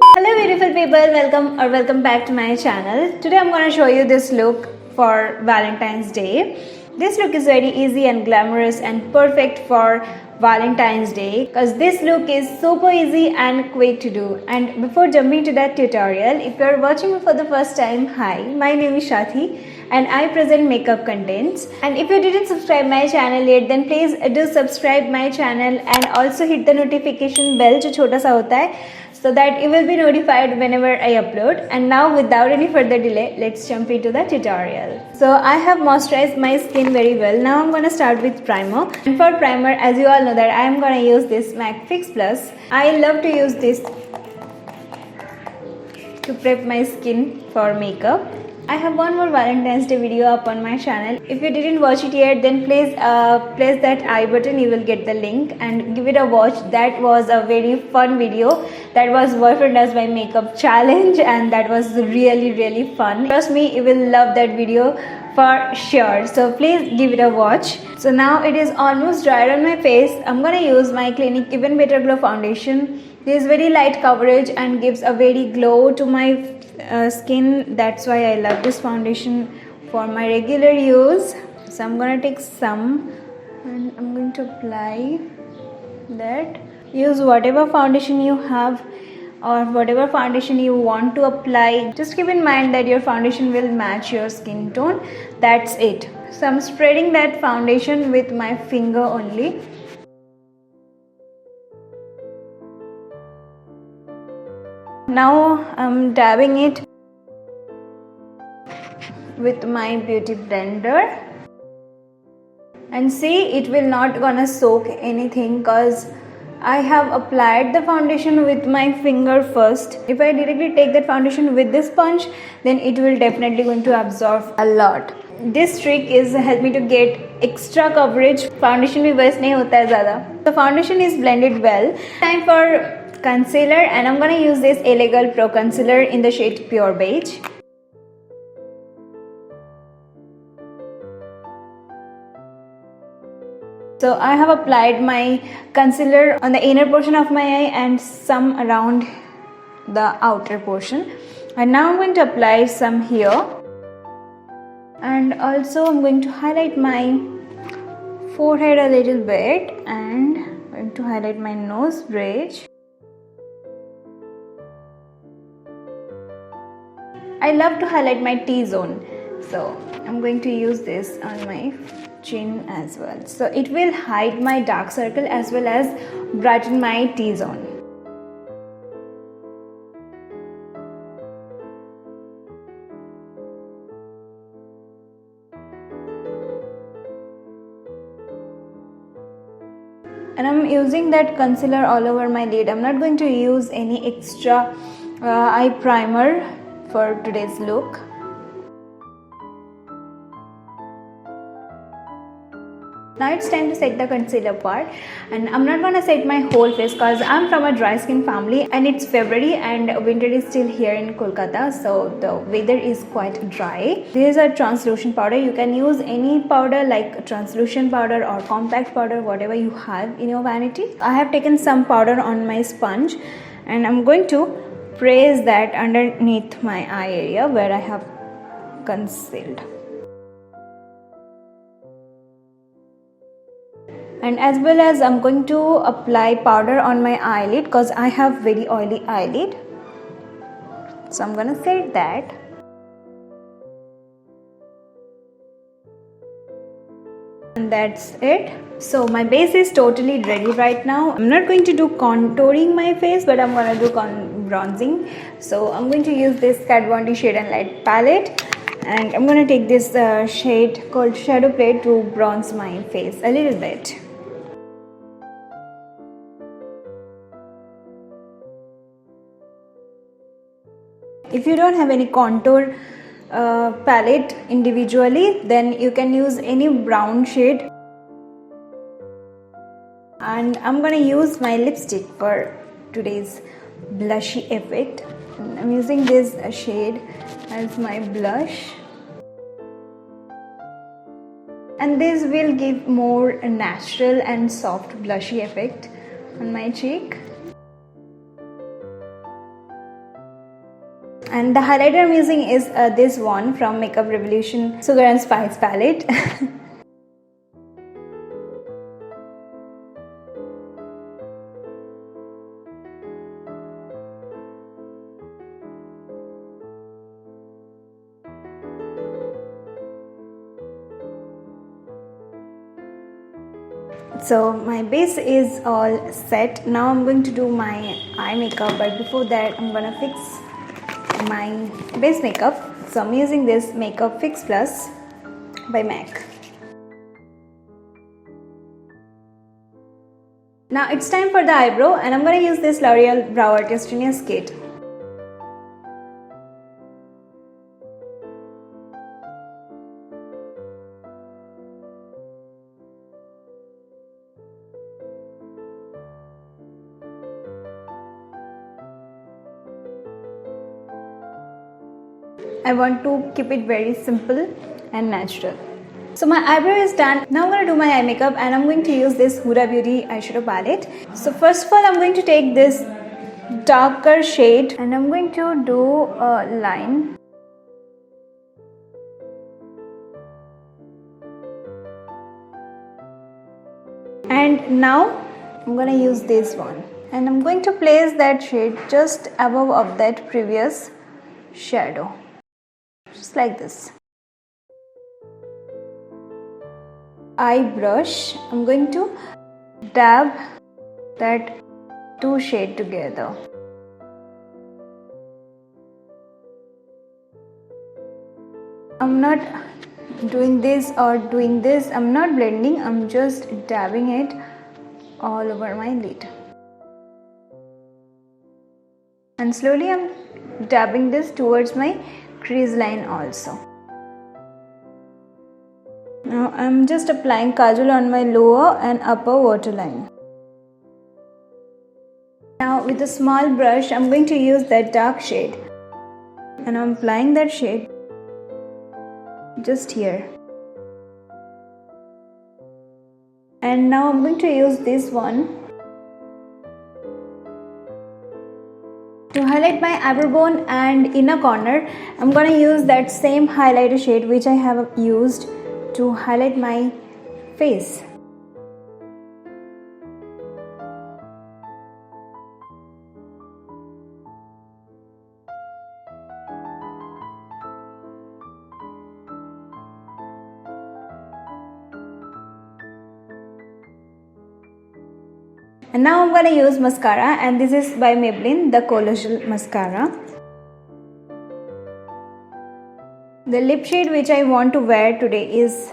Hello beautiful people, welcome back to my channel. Today I'm going to show you this look for Valentine's Day. This look is very easy and glamorous and perfect for Valentine's Day because this look is super easy and quick to do. And before jumping to that tutorial, if you are watching me for the first time, hi, my name is Shathi and I present makeup contents. And if you didn't subscribe my channel yet, then please do subscribe my channel and also hit the notification bell जो छोटा सा होता है, so that you will be notified whenever I upload. And now without any further delay, let's jump into the tutorial. So I have moisturized my skin very well. Now I'm gonna start with primer. And for primer, as you all know that I am gonna use this MAC Fix Plus. I love to use this to prep my skin for makeup. I have one more Valentine's Day video up on my channel. If you didn't watch it yet, then please press that I button, you will get the link and give it a watch. That was a very fun video. That was boyfriend does my makeup challenge and that was really fun. Trust me, you will love that video for sure. So please give it a watch. So now it is almost dried on my face. I'm gonna use my Clinique Even Better Glow foundation. This is very light coverage and gives a very glow to my skin. That's why I love this foundation for my regular use. So I'm gonna take some and I'm going to apply that. Use whatever foundation you have or whatever foundation you want to apply. Just keep in mind that your foundation will match your skin tone. That's it. So I'm spreading that foundation with my finger only. Now I'm dabbing it with my beauty blender and see, it will not gonna soak anything because I have applied the foundation with my finger first. If I directly take that foundation with this sponge, then it will definitely going to absorb a lot. This trick is help me to get extra coverage. Foundation भी waste नहीं होता है ज़्यादा. The foundation is blended well. Time for concealer and I'm gonna use this LA Girl Pro Concealer in the shade Pure Beige. So I have applied my concealer on the inner portion of my eye and some around the outer portion. And now I'm going to apply some here. And also I'm going to highlight my forehead a little bit and I'm going to highlight my nose bridge. I love to highlight my T-zone, so I'm going to use this on my chin as well. So it will hide my dark circle as well as brighten my T-zone. And I'm using that concealer all over my lid. I'm not going to use any extra eye primer for today's look. Now it's time to set the concealer part, and I'm not gonna set my whole face because I'm from a dry skin family and it's February and winter is still here in Kolkata, so the weather is quite dry. This is a translucent powder. You can use any powder like translucent powder or compact powder, whatever you have in your vanity. I have taken some powder on my sponge and I'm going to press that underneath my eye area where I have concealed. And as well as I'm going to apply powder on my eyelid because I have very oily eyelid. So I'm gonna set that. And that's it. So my base is totally ready right now. I'm not going to do contouring my face, but I'm gonna do bronzing. So I'm going to use this Kat Von D Shade and Light palette, and I'm gonna take this shade called Shadow Play to bronze my face a little bit. If you don't have any contour palette individually, then you can use any brown shade. And I'm gonna use my lipstick for today's blushy effect. I'm using this shade as my blush. And this will give more natural and soft blushy effect on my cheek. And the highlighter I'm using is this one from Makeup Revolution Sugar and Spice palette. So my base is all set. Now I'm going to do my eye makeup, but before that I'm gonna fix my base makeup. So I'm using this Makeup Fix Plus by MAC. Now it's time for the eyebrow, and I'm gonna use this L'Oreal Brow Artist Genius Kit. I want to keep it very simple and natural. So my eyebrow is done. Now I'm going to do my eye makeup, and I'm going to use this Huda Beauty eyeshadow palette. So first of all, I'm going to take this darker shade and I'm going to do a line. And now I'm going to use this one, and I'm going to place that shade just above of that previous shadow. Just like this. Eye brush, I'm going to dab that two shade together. I'm not doing this or doing this, I'm not blending, I'm just dabbing it all over my lid. And slowly I'm dabbing this towards my crease line also. Now I'm just applying kajal on my lower and upper waterline. Now with a small brush I'm going to use that dark shade, and I'm applying that shade just here. And now I'm going to use this one to highlight my eyebrow bone and inner corner. I'm going to use that same highlighter shade which I have used to highlight my face. And now I'm going to use mascara, and this is by Maybelline, the Collagen Mascara. The lip shade which I want to wear today is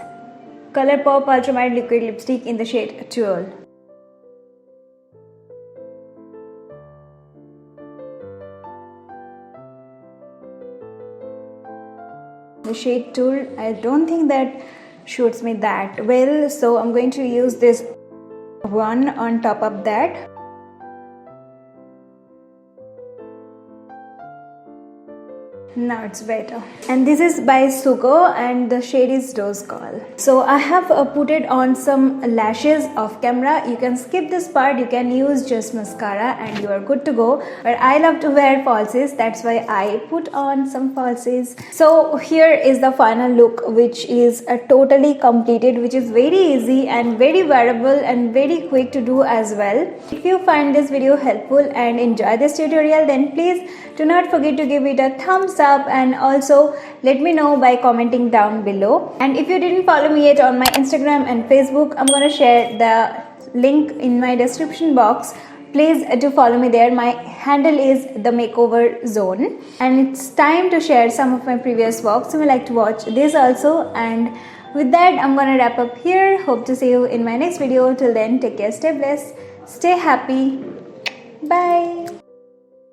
Colourpop Ultra Matte Liquid Lipstick in the shade Tulle. The shade Tulle, I don't think that suits me that well, so I'm going to use this one on top of that. Now it's better. And this is by Sugo, and the shade is Rose Gold. So I have put it on some lashes off camera. You can skip this part, you can use just mascara and you are good to go. But I love to wear falsies, that's why I put on some falsies. So here is the final look, which is totally completed, which is very easy and very wearable and very quick to do as well. If you find this video helpful and enjoy this tutorial, then please do not forget to give it a thumbs up, and also let me know by commenting down below. And if you didn't follow me yet on my Instagram and Facebook, I'm gonna share the link in my description box. Please do follow me there. My handle is the Makeover Zone, and it's time to share some of my previous vlogs. So you may like to watch this also. And with that, I'm gonna wrap up here. Hope to see you in my next video. Till then, take care, stay blessed, stay happy. Bye.